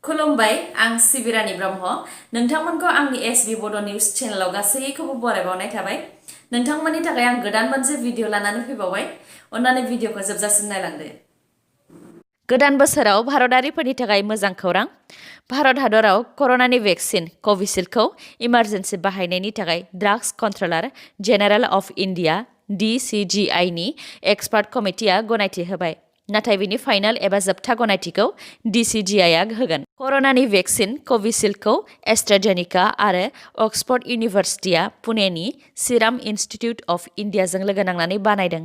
खुलुमबाय आं सिबिरानि ब्रह्म नोंथांमोनखौ आंनि एसबी बड' निउज चेनेलाव गासैखौबो बरायबावनाय थाबाय नोंथांमोननि थाखाय आं गोदान मोनसे भिडिअ लानानै फैबावबाय अन्नानै भिडिअखौ जोबजासिम नायलांदो गोदान बोसोराव भारतारिफोरनि थाखाय मोजां खौरां भारत हादराव कर'नानि भेक्सिन कभिसिल्डखौ इमारजेन्सि बाहायनायनि थाखाय drugs controller general of India DCGI नि एक्सपार्ट कमिटिया गनायथि होबाय नाथाय बिनि फाइनाल एबा जोबथा गनायथिखौ DCGI आ होगोन कर'नानि भेक्सिन कभिसिल्डखौ एस्ट्राजेनेका आरो अक्सफर्ड इउनिभार्सिटिया पुनेनि सिराम इन्स्टिट्युट अफ इन्डियाजों लोगो नांनानै बानायदों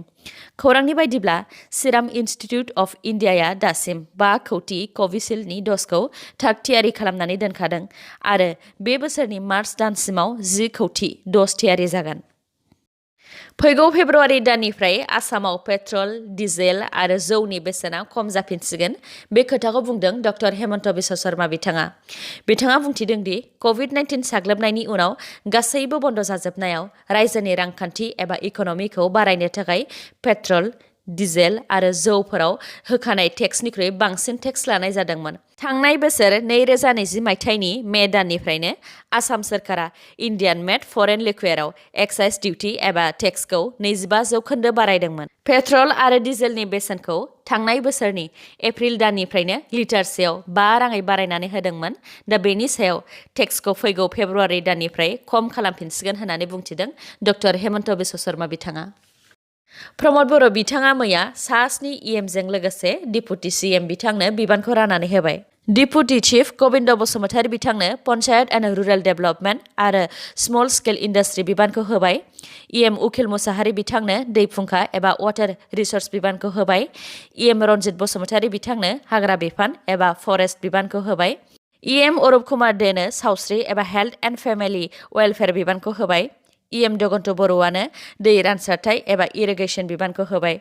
खौरांनि बायदिब्ला सिराम इन्स्टिट्युट अफ इन्डियाया दासिम 5 कौटि कभिसिल्डनि द'जखौ थाग-थियारि खालामनानै दोनखादों आरो बे बोसोरनि मार्च दानसिमाव 10 कौटि द'ज थियारि जागोन फैगौ फेब्रुवारि दाननिफ्राय आसामाव पेट्रल डिजेल आरो जौनि बेसेना खम जाफिनसिगोन बे खोथाखौ बुंदों डक्टर हेमन्त बिश्व शर्मा बिथाङा बुंथिदों दि कभिड-19 साग्लोबनायनि उनाव गासैबो बन्द जाजोबनायाव रायजोनि रांखान्थि एबा इक'नमिखौ बारायनो थाखाय पेट्रल डिजेल आरो जौफोराव होखानाय टेक्सनिख्रुइ बांसिन टेक्स लानाय जादोंमोन थांनाय बोसोर 2020 मायथाइनि मे दाननिफ्रायनो आसाम सोरखारा इन्डियान मेड फरेन लिकुइडआव एक्साइज डिउटि एबा टेक्सखौ 25% बारायदोंमोन पेट्रल आरो डिजेलनि बेसेनखौ थांनाय बोसोरनि एप्रिल दाननिफ्रायनो लिटारसेयाव 5 राङै बारायनानै होदोंमोन दा बेनि सायाव टेक्सखौ फैगौ फेब्रुवारि दाननिफ्राय खम खालामफिनसिगोन होननानै बुंथिदों डक्टर हेमन्त बिश्व शर्मा बिथाङा प्रमद बर' बिथाङा मैया सा 7 EMजों लोगोसे डिपुटि CM बिथांनो बिबानखौ राननानै होबाय डिपुटि चिफ गबिन्द बसुमतारी बिथांनो पन्चायत एन्ड रुरेल डेभेलपमेन्ट आरो स्मल स्केल इन्डास्ट्रि बिबानखौ होबाय EM उखिल मुसाहारि बिथांनो दै फुंखा एबा वाटार रिसोर्स बिबानखौ होबाय EM रन्जित बसुमतारी बिथांनो हाग्रा बिफान एबा फरेस्ट बिबानखौ होबाय EM अरुप कुमार देनो सावस्रि एबा हेल्थ एन्ड फेमिलि वेलफेयार बिबानखौ होबाय EM जगन्त बर'आनो दै रानसारथाय एबा इरिगेसन बिबानखौ होबाय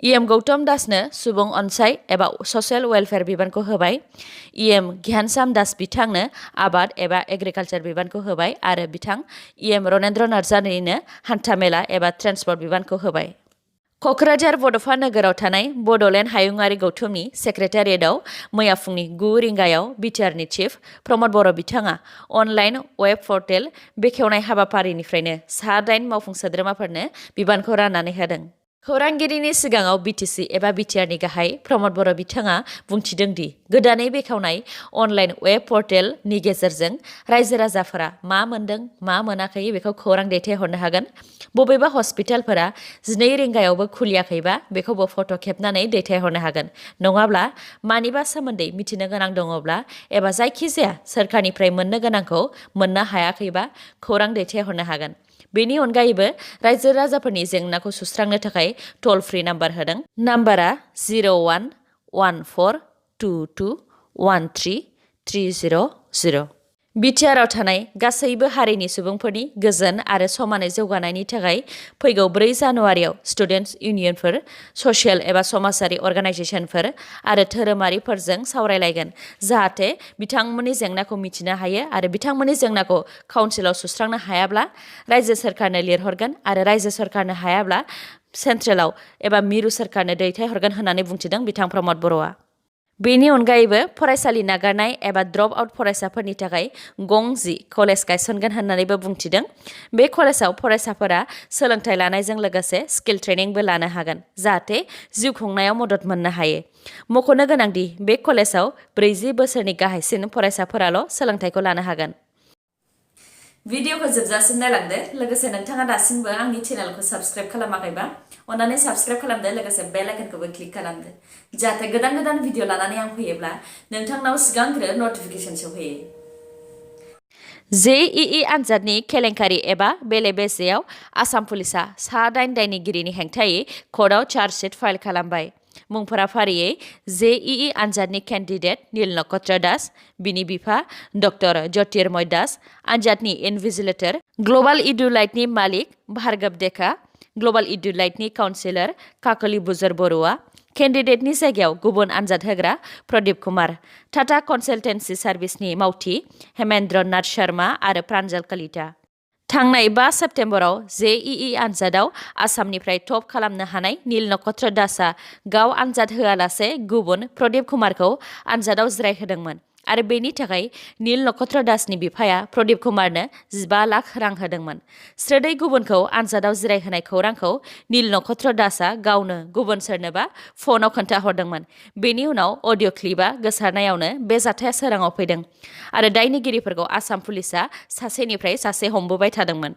EM गौतम दासनो सुबुं अनसाय एबा ससियेल वेलफेयार बिबानखौ होबाय EM घ्यानसाम दास बिथांनो आबाद एबा एग्रिकालचार बिबानखौ होबाय आरो बिथां EM रनेन्द्र नार्जारिनो हान्थामेला एबा ट्रेन्सपर्ट बिबानखौ होबाय क'क्राझार बड'फा नोगोराव थानाय बड'लेण्ड हायुङारि गौथुमनि सेक्रेटारियेटआव मैया फुंनि 9 रिंगायाव BTR नि चिफ प्रमद बर' बिथाङा अनलाइन वेब पर्टेल बेखेवनाय हाबाफारिनिफ्रायनो सा 8 मावफुं सोद्रोमाफोरनो बिबानखौ राननानै होदों खौरांगिरिनि सिगाङाव BTC एबा BTR नि गाहाय प्रमद बर' बिथाङा बुंथिदों दि गोदानै बेखेवनाय अनलाइन वेब पर्टेलनि गेजेरजों रायजो राजाफोरा मा मोनदों मा मोनाखै बेखौ खौरां दैथायहरनो हागोन बबेबा हस्पिटालफोरा 12 रिंगायावबो खुलियाखैबा बेखौबो फट' खेबनानै दैथायहरनो हागोन नङाब्ला मानिबा सोमोन्दै मिथिनो गोनां दङब्ला एबा जायखिजाया सोरखारनिफ्राय मोननो गोनांखौ मोननो हायाखैबा खौरां दैथायहरनो हागोन बेनि अनगायैबो रायजो राजाफोरनि जेंनाखौ सुस्रांनो थाखाय टल फ्रि नाम्बार होदों नाम्बारा 0114221330 BTRआव थानाय गासैबो हारिनि सुबुंफोरनि गोजोन आरो समानै जौगानायनि थाखाय फैगौ 4 जानुवारियाव स्टुडेन्टस इउनियनफोर ससियेल एबा समाजारि अर्गानाइजेसनफोर आरो धोरोमारिफोरजों सावरायलायगोन जाहाथे बिथांमोननि जेंनाखौ मिथिनो हायो आरो बिथांमोननि जेंनाखौ काउन्सिलाव सुस्रांनो हायाब्ला रायजो सोरखारनो लिरहरगोन आरो रायजो सोरखारनो हायाब्ला सेन्ट्रेलाव एबा मिरु सोरखारनो दैथायहरगोन होननानै बुंथिदों बिथां प्रमद बर'आ बेनि अनगायैबो फरायसालि नागारनाय एबा ड्रप आउट फरायसाफोरनि थाखाय गंजि कलेज गायसनगोन होननानैबो बुंथिदों बे कलेजाव फरायसाफोरा सोलोंथाइ लानायजों लोगोसे स्किल ट्रेनिंबो लानो हागोन जाहाथे जिउ खुंनायाव मदद मोननो हायो मख'नो गोनांदि बे कलेजाव 40 बोसोरनि गाहायसिन फरायसाफोराल' सोलोंथाइखौ लानो हागोन भिडिअखौ जोबजासिम नायलांदो लोगोसे नोंथाङा दासिमबो आंनि चेनेलखौ साबस्क्राइब खालामाखैबा अन्नानै साबस्क्राइब खालामदो लोगोसे बेल आइकनखौबो क्लिक खालामदो जाहाथे गोदान भिडिअ लानानै आं फैयोब्ला नोंथांनाव सिगांग्रो नटिफिकेसन सौफैयो JEE आनजादनि केलेंकारि एबा बेले-बेजेआव आसाम पुलिसआ सा 8 दायनिगिरिनि हेंथायै कर्टआव चार्जशीट फाइल खालामबाय मुंफोरा फारियै JEE आनजादनि केन्डिडेट नील नक्षत्र दास बिनि बिफा डक्टर ज्योतिर्मय दास आनजादनि इनभिजिलेटर ग्लबेल इडुलाइटनि मालिक भार्गव डेका ग्लबेल इडुलाइटनि काउन्सिलर काकली बुजर बरुआ केन्डिडेटनि जायगायाव गुबुन आनजाद होग्रा प्रदीप कुमार टाटा कनसालटेन्सि सार्भिसनि मावथि हेमेन्द्र नाथ शर्मा आरो प्रान्जल कलिता थांनाय 5 सेप्तेम्बराव JEE आनजादाव आसामनिफ्राय टप खालामनो हानाय नील नक्षत्र दासआ गाव आनजाद होआलासे गुबुन प्रदीप कुमारखौ आनजादाव जिरायहोदोंमोन आरो बेनि थाखाय नील नक्षत्र दासनि बिफाया प्रदीप कुमारनो 15 लाख रां होदोंमोन। स्रोदै गुबुनखौ आनजादाव जिरायहोनाय खौरांखौ नील नक्षत्र दासआ गावनो गुबुन सोरनोबा फनाव खोन्थाहरदोंमन। बेनि उनाव अडिअ क्लिपआ गोसारनायावनो बे जाथाया सोराङाव फैदों आरो दायनिगिरिफोरखौ आसाम पुलिसआ सासेनिफ्राय सासे हमबोबाय थादोंमोन।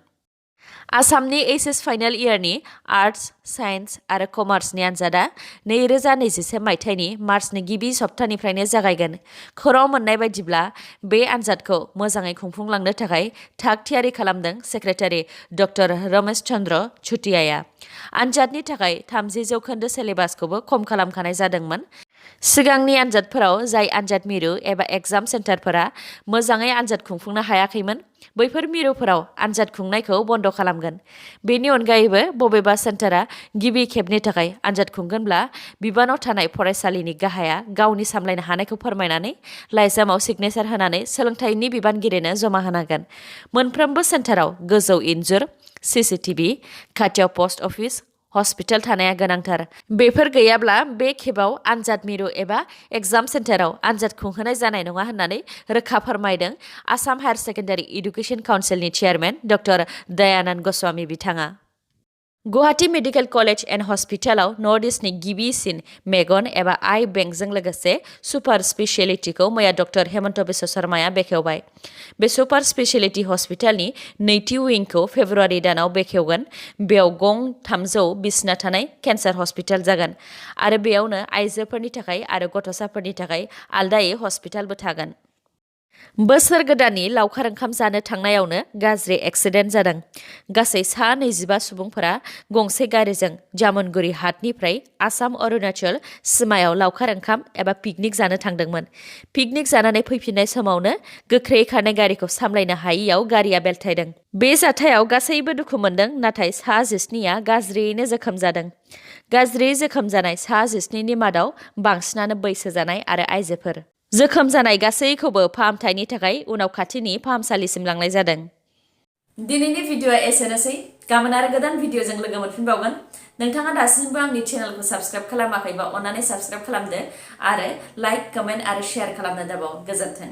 आसामनि एचएस फाइनाल इयारनि आर्टस, साइन्स आरो कमार्सनि आनजादा 2021 मायथाइनि मार्चनि गिबि सप्तानिफ्रायनो जागायगोन। खौरां मोननाय बायदिब्ला बे आनजादखौ मोजाङै खुंफुंलांनो थाखाय थाग थियारि खालामदों सेक्रेटारि डक्टर रमेश चन्द्र चुटियाया। आनजादनि थाखाय 30% सिलेबासखौबो खम खालामखानाय जादोंमोन। सिगांनि आनजादफोराव जाय आनजाद मिरु एबा एग्जाम सेन्टारफोरा मोजाङै आनजाद खुंफुंनो हायाखैमोन, बैफोर मिरुफोराव आनजाद खुंनायखौ बन्द खालामगोन। बेनि अनगायैबो बबेबा सेन्टारा गिबि खेबनि थाखाय आनजाद खुंगोनब्ला बिबानाव थानाय फरायसालिनि गाहाया गावनि सामलायनो हानायखौ फोरमायनानै लाइजामाव सिगनेचार होनानै सोलोंथाइनि बिबानगिरिनो जमा होनांगोन। मोनफ्रोमबो सेन्टाराव गोजौ इन्जुर, सीसीटीवी, खाथियाव पस्ट अफिस, हस्पिटाल थानाया गोनांथार। बेफोर गैयाब्ला बे खेबाव आनजाद मिरु एबा एग्जाम सेन्टाराव आनजाद खुंहोनाय जानाय नङा होननानै रोखा फोरमायदों आसाम हायार सेकेन्डारि एडुकेशन काउन्सिलनि चेयारमेन डक्टर दयानन्द गस्वामी बिथाङा। गुवाहाटी मेडिकेल कलेज एन्ड हस्पिटालाव नर्थ इस्टनि गिबिसिन मेगन एबा आइ बेंकजों लोगोसे सुपार स्पेशियेलिटिखौ मैया डक्टर हेमन्त बिश्व शर्माया बेखेवबाय। बे सुपार स्पेशियेलिटि हस्पिटालनि नैथि विंखौ फेब्रुवारि दानाव बेखेवगोन। बेयाव गं 300 बिसना थानाय केन्सार हस्पिटाल जागोन आरो बेयावनो आइजोफोरनि थाखाय आरो गथ'साफोरनि थाखाय आलदायै हस्पिटालबो थागोन। बोसोर गोदाननि लावखार ओंखाम जानो थांनायावनो गाज्रि एक्सिडेन्ट जादों। गासै 25 सुबुंफोरा गंसे गारिजों जामुनगुरि हाटनिफ्राय आसाम अरुणाचल सिमायाव लावखार ओंखाम एबा पिकनिक जानो थांदोंमोन। पिकनिक जानानै फैफिननाय समावनो गोख्रै खारनाय गारिखौ सामलायनो हायैयाव गारिया बेलथायदों। बे जाथायाव गासैबो दुखु मोनदों, नाथाय 19 गाज्रियैनो जोखोम जादों। गाज्रियै जोखोम जानाय 19नि मादाव बांसिनानो बैसो जानाय आरो आइजोफोर। जोखोम जानाय गासैखौबो फाहामथायनि थाखाय उनाव खाथिनि फाहामसालिसिम लांनाय जादों। दिनैनि भिडिअआ एसेनोसै। गाबोन आरो गोदान भिडिअजों लोगो मोनफिनबावगोन। नोंथाङा दासिमबो आंनि चेनेलखौ साबस्क्राइब खालामाखैबा अन्नानै साबस्क्राइब खालामदो आरो लाइक, कमेन्ट आरो शेयार खालामनो दाबाव। गोजोन्थों।